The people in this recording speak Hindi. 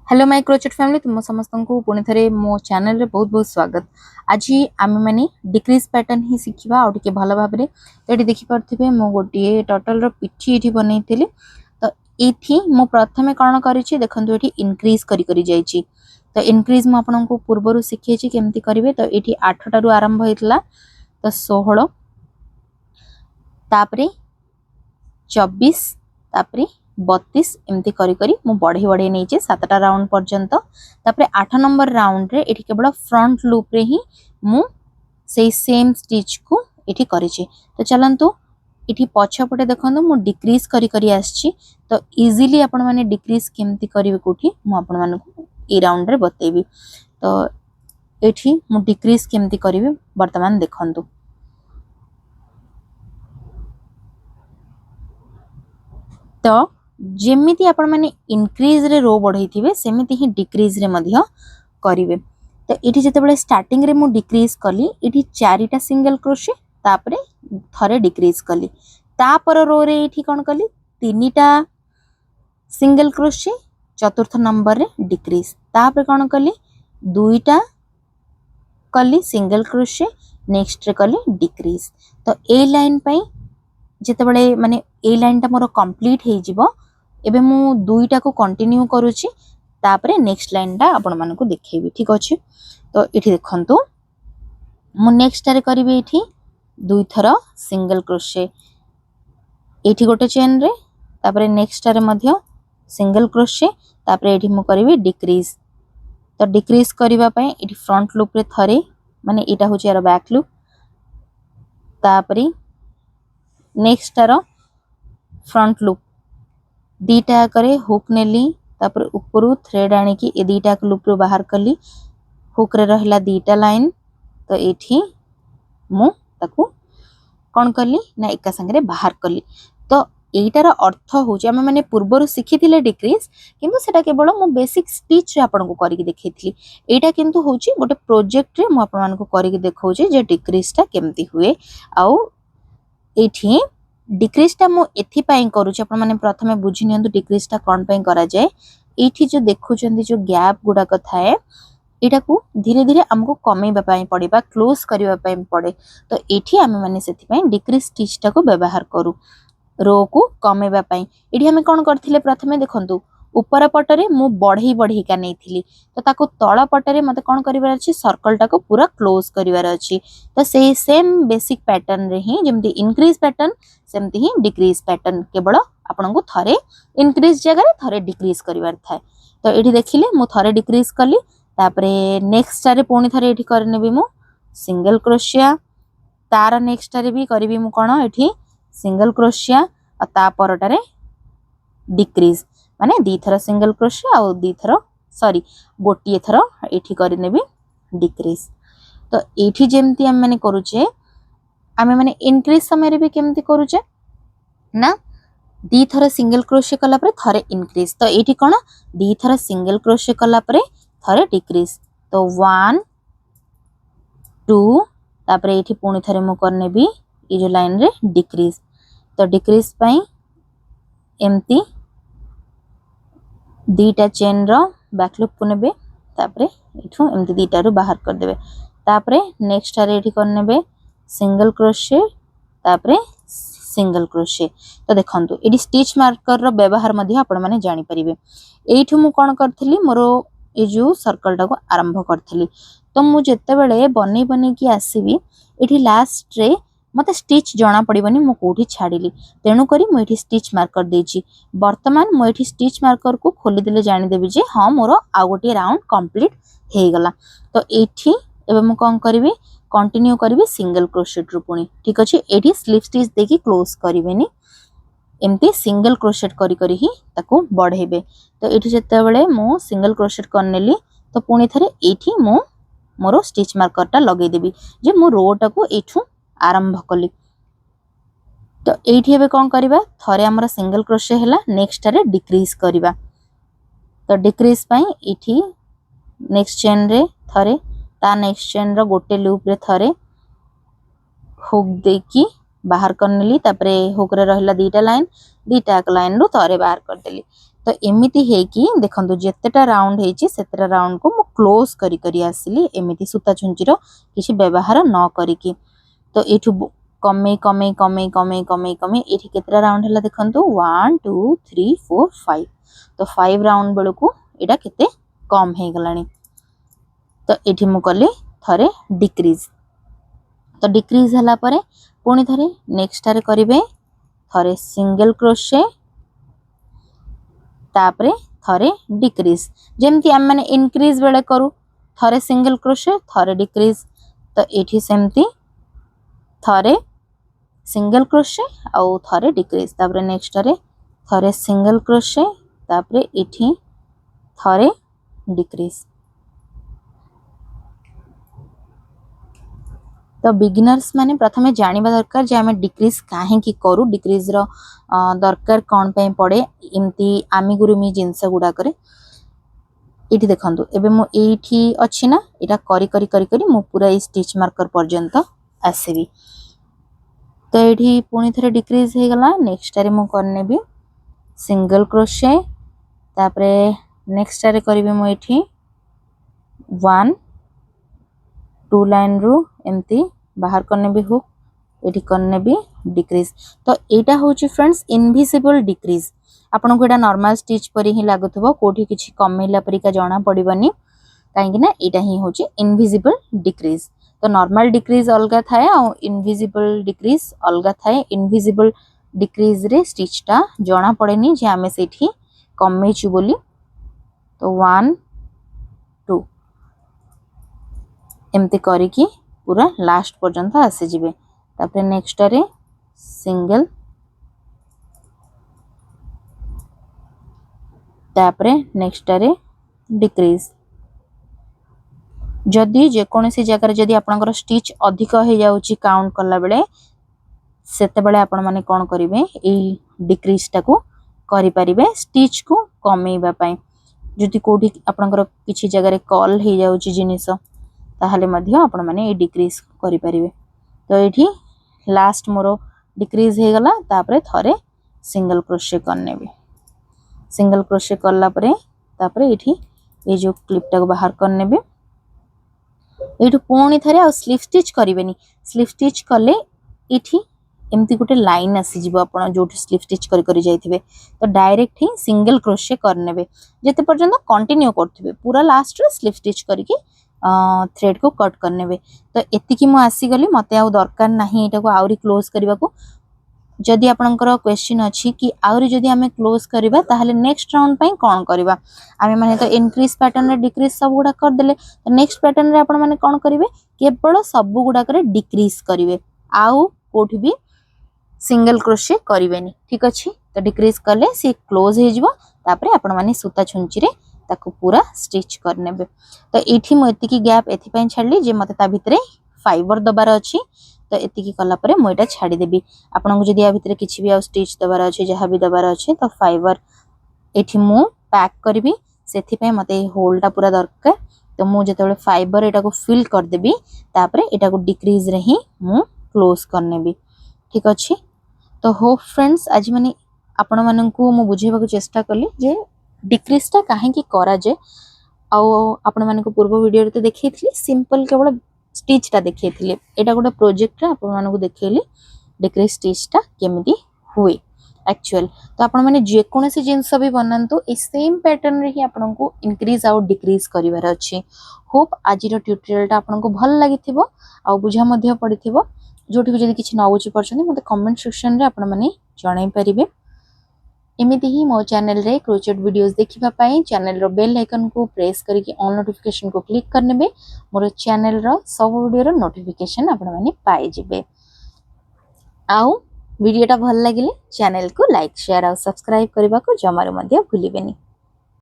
हेलो माय क्रोचेट फैमिली तुम समस्त को पुणी थे मो चैनल रे बहुत बहुत स्वागत। आज आम मैंने डिक्रीज पैटर्न ही शिखा आउ टे भल भाव में ये देखिपे मो गोटे टोटल रो पिठी ये बनई तो ये मु प्रथम कौन करी देखो ये इनक्रीज करी जाइए। तो इनक्रीज मुझे पूर्वर शिखे केमती करेंगे। तो ये 8 आरंभ होता तो 16 तापरे 24 तापरे 32 एमती करी करी मु बढ़े बढ़े नहीं 7टा राउंड पर्यंत। तापरे 8 नंबर राउंड रे एठी केवल फ्रंट लूप रे ही मु सेई सेम स्टिच को एठी करिछि। तो चलंतु एठी पछपटे देखंतु मु डिक्रीज करी करी आछि। तो इजीली आपण माने डिक्रीज केमती करिवे कोठी मु आपण मानकु ई राउंड रे बतेबी। तो एठी मु डिक्रीज केमती करिवे वर्तमान देखंतु। तो जेमिति आपण माने इनक्रीज रे रो बढ़ई थिबे सेमिति ही डिक्रीज रे मध्य करिवे। तो इठी जेतेबेले स्टार्टिंग रे मु डिक्रीज कली इठी 4टा सिंगल क्रोशे तापरे थरे डिक्रीज कली। तापर रो रे इठी कोन कली 3टा सिंगल क्रोशे चतुर्थ नंबर रे डिक्रीज। तापर कोन कली 2टा कली सिंगल क्रोशे नेक्स्ट रे कली डिक्रीज। तो ए लाइन पई जेतेबेले माने ए लाइन टा मोर कंप्लीट हे जिवो एबे मु 2टा को कंटिन्यू करूची तापरे नेक्स्ट लाइन टा आपण मानको देखेबी। ठीक अछि। तो इठी देखंतु मु नेक्स्ट रे करबी इठी 2 थर सिंगल क्रोशे एठी गोटे चेन रे तापरे नेक्स्ट रे मध्य सिंगल क्रोशे तापरे एठी मु करबी डिक्रीज। तो डिक्रीज करिवा पय एठी फ्रंट लूप रे थरे माने एटा होची यार बैक लूप तापरे नेक्स्ट रो फ्रंट लूप दीटा करे हुक नेली तापर ऊपर थ्रेड आनी की ए दीटा लूप रो बाहर कली हुक रे रहला 2टा लाइन। तो एठी मु ताकू कोन कली ना एका संगे बाहर कली। तो एटार अर्थ होची हम माने पूर्वर शिखिथिले डिक्रीज किंतु सेटा केवल मु बेसिक स्टिच रे आपन को करी देखैथली। एटा किंतु होची गोटे प्रोजेक्ट रे मु आपन मान को करी देखौची जे डिक्रीज टा केमती हुए। आउ एठी डिक्रीज टा मु एथि पई करूची आपण माने प्रथमे बुझी नियंतु डिक्रीज टा कोन पई करा जाय। एठी जो देखुचंदी जो गैप गुडा क थाए एटा को धीरे धीरे हमको कमेबा पई पड़िबा क्लोज करिबा पई पड़े। तो एठी हम माने सेथि पई डिक्रीज स्टिच टा को व्यवहार करू रो को कमेबा पई। एठी हम कोन करथिले प्रथमे देखंतु ऊपर पटरे मु बढ़ई बढ़ई का नैथिली तो ताको तळ पटरे मते कोन करिवार अछि सर्कल टा को पूरा क्लोज करिवार अछि। तो से सेम बेसिक पैटर्न रे ही जेमति इनक्रीज पैटर्न सेमति ही डिक्रीज पैटर्न केवल आपन को थरे इनक्रीज जगह रे थरे डिक्रीज करिवार थाए। तो एठी देखिले मु थरे डिक्रीज कली तापरे नेक्स्ट रे पुणी थरे एठी करनेबी मु सिंगल क्रोशिया तार नेक्स्ट रे भी करबी मु कोन एठी सिंगल क्रोशिया आ ता परटारे डिक्रीज माने 2 थर सिंगल क्रोशिया आ 2 थर सॉरी गोटिए थर एठी करनेबी डिक्रीज। तो एठी जेमती हम माने करूचे आमे माने इनक्रीज समय रे भी केमती करूचे ना 2 थर सिंगल क्रोशिया कला परे थरे इनक्रीज। तो एठी कोन 2 थर सिंगल क्रोशिया कला परे थरे डिक्रीज। तो 1 2 तापरे एठी पुणी थरे मु करनेबी ई जो लाइन रे डिक्रीज। तो डिक्रीज पई एमती 2टा चेन रो बैक लूप को नेबे तापरे एठू एमती 2टा रो बाहर कर देबे। तापरे नेक्स्ट रे एठी करनेबे सिंगल क्रोशे तापरे सिंगल क्रोशे। तो देखंतु एडी स्टिच मार्कर रो व्यवहार मध्ये आपण माने जानि परिबे। एठू मु कोन करथिली मोरो ए जो सर्कल टा को आरंभ करथिली। तो मु जत्ते बेले बनै बनै की आसीबी एठी लास्ट रे मते स्टिच जाना पड़िबनी मु कोठी छाडिली तेनु करी मु एठी स्टिच मार्कर देची। वर्तमान मु एठी स्टिच मार्कर को खोली देले जानि देबी जे हां मोरो आ गोटी राउंड कंप्लीट हे गला। तो एठी एबे मु कोन करबी कंटिन्यू करबी सिंगल क्रोशेट रो पुनी। ठीक अछि। एठी स्लिप स्टिच देकी क्लोज करिवेनी एमती सिंगल क्रोशेट करी करी ही ताको बढ़ेबे। तो एठी जत्ते बेले मु सिंगल क्रोशेट करनेली तो पुनी थरे एठी मु मोरो स्टिच मार्कर टा लगै देबी जे मु रो टा को एठू आरंभ कली। तो एठी एबे कोन करबा थरे हमर सिंगल क्रोशे हैला नेक्स्ट रे डिक्रीज करबा। तो डिक्रीज पई एठी नेक्स्ट चेन रे थरे ता नेक्स्ट चेन रो गोटे लूप रे थरे हुक देकी बाहर करनेली तापरे हुक रे रहला 2टा लाइन 2टा लाइन रो थरे बाहर कर देली। तो एमिति हेकी देखंतु जेतेटा राउंड हेची सेतेटा राउंड को मु क्लोज करी करी आसिली एमिति सूता छुंचीरो किछि व्यवहार न करिकी। तो एठु कमे कमे कमे कमे कमे कमे एठी केतरा राउंड हला देखंतु 1 2 3 4 5। तो 5 राउंड बेलकु एटा केते कम हे गलानी। तो एठी मु कली थरे डिक्रीज। तो डिक्रीज हला परे पुणी थरे नेक्स्ट रे करिवे थरे सिंगल क्रोशे तापरे थरे डिक्रीज। जेमती हम माने इंक्रीज बेले करू थरे सिंगल क्रोशे थरे डिक्रीज। तो एठी सेमती थरे सिंगल क्रोशे आउ थरे डिक्रीज तापरे नेक्स्ट रे थरे सिंगल क्रोशे तापरे एठी थरे डिक्रीज। तो बिगिनर्स माने प्रथमे जानिबा दरकार जे हमें डिक्रीज काहे की करू डिक्रीज रो दरकार कोन पे पड़े इमती आमी गुरुमी जिंस गुडा करे। एठी देखंतु एबे मु एठी अछि ना एटा करी करी करी करी मु पूरा ई स्टिच मार्कर पर्यंत आसेबी। तो एठी पुणी थरे डिक्रीज हे गला नेक्स्ट रे मु करने भी सिंगल क्रोशे तापरे नेक्स्ट रे करबे मु एठी 1 2 लाइन रू एमती बाहर करने भी हुक एठी करने भी डिक्रीज। तो एटा होची फ्रेंड्स इनविजिबल डिक्रीज। आपन को एटा नॉर्मल स्टिच परी ही लागुथबो कोठी किछि कमेला परिका जणा पड़िबनी काहेकि ना एटा ही होची इनविजिबल डिक्रीज। तो नॉर्मल डिक्रीज अलगा थाए आ इनविजिबल डिक्रीज अलगा थाए। इनविजिबल डिक्रीज रे स्टिच टा जणा पड़ेनी जे हमें सेठी कमेचु बोली। तो 1 2 एमती करिकी पूरा लास्ट पर्यंत आसी जिवे। तापरे नेक्स्ट रे सिंगल तापरे नेक्स्ट रे डिक्रीज। जदि जे कोनोसी जगह रे जदि आपनकर स्टिच अधिक हो जाउची काउंट करला बेले सेते बेले आपन माने कोन करिवे ए डिक्रीज टाको करि परिबे स्टिच को कमेइबा पई। जदि कोठी आपनकर किछि जगह रे कॉल हो जाउची जिनिस ताहाले मध्य आपण माने ए डिक्रीज करि परिबे। तो एठी लास्ट मोरो डिक्रीज हे गला तापरे थरे सिंगल क्रोशे करने भी। सिंगल क्रोशे करला परे तापरे एठी ए जो क्लिप टाको बाहर करने भी एठु पुणी थरे आ स्लिप स्टिच करिवेनी। स्लिप स्टिच कले एठी एमती गोटे लाइन आसी जिवो आपण जो स्लिप स्टिच करि करि जाइथिबे। तो डायरेक्ट ही सिंगल क्रोशे करनेबे जेते पर्यंत कंटिन्यू करथिबे पूरा लास्ट रे स्लिप स्टिच करिके थ्रेड को कट करनेबे। तो एति की मु आसी गली मते आ दरकार नाही एटा को आउरी क्लोज करबा को। जदि आपनकर क्वेश्चन अछि कि आउरी जदि हमें क्लोज करबा ताहले नेक्स्ट राउंड पई कोन करबा आमे माने तो इंक्रीज पैटर्न रे डिक्रीज सब गुडा कर देले। तो नेक्स्ट पैटर्न रे आपण माने कोन करिवे केवल सब गुडा करे डिक्रीज करिवे आउ कोठी भी सिंगल क्रोशे करिवेनी। ठीक अछि। तो डिक्रीज करले सी क्लोज हे जिवो तापरे आपण माने सूता छुंची रे ताको पूरा स्टिच करनेबे। तो एठी मो एति की गैप एथि पई छाडली जे मते ता भितरे फाइबर दबार अछि। तो एति की कला परे मो एटा छाडी देबी। आपन को जदि आ भितरे किछि भी आ स्टिच दबार अछि जहा भी दबार अछि तो फाइबर एठी मु पैक करबी सेथि पई मते होलटा पूरा दरकार। तो मु जेतेबेले फाइबर एटा को फिल कर देबी तापरे एटा को डिक्रीज रे ही मु क्लोज करनेबी। ठीक अछि। तो होप फ्रेंड्स आज माने आपण मानन को मु बुझेबा को चेष्टा कली जे डिक्रीज टा काहे की करा जे आ आपण माने को पूर्व वीडियो रे तो देखैथली सिंपल केवल स्टिच टा देखैथली एटा गोटे प्रोजेक्ट रे आपण माने को देखैली डिक्रीज स्टिच टा केमिति हुए एक्चुअल। तो आपण माने जे कोनोसी जिंस भी बनांतु ए सेम पैटर्न रे ही आपण को इंक्रीज आउ डिक्रीज करिवार अछि। होप आज रो ट्यूटोरियल टा आपण को भल लागिथिबो आ बुझा मध्ये पडिथिबो। जोठी भी जदि किछि न बुझि परछन मते कमेंट सेक्शन रे आपण माने जणाई परिबे। एमिति ही मो चैनल रे क्रोचेट वीडियोस देखिबा पई चैनल रो बेल आइकन को प्रेस करके ऑल नोटिफिकेशन को क्लिक करनेबे मोर चैनल रो सब वीडियो रो नोटिफिकेशन आपण माने पाई जिबे। आउ वीडियो टा भल लागिले चैनल को लाइक शेयर और सब्सक्राइब करबा को जमारो मध्ये भूलिबेनी।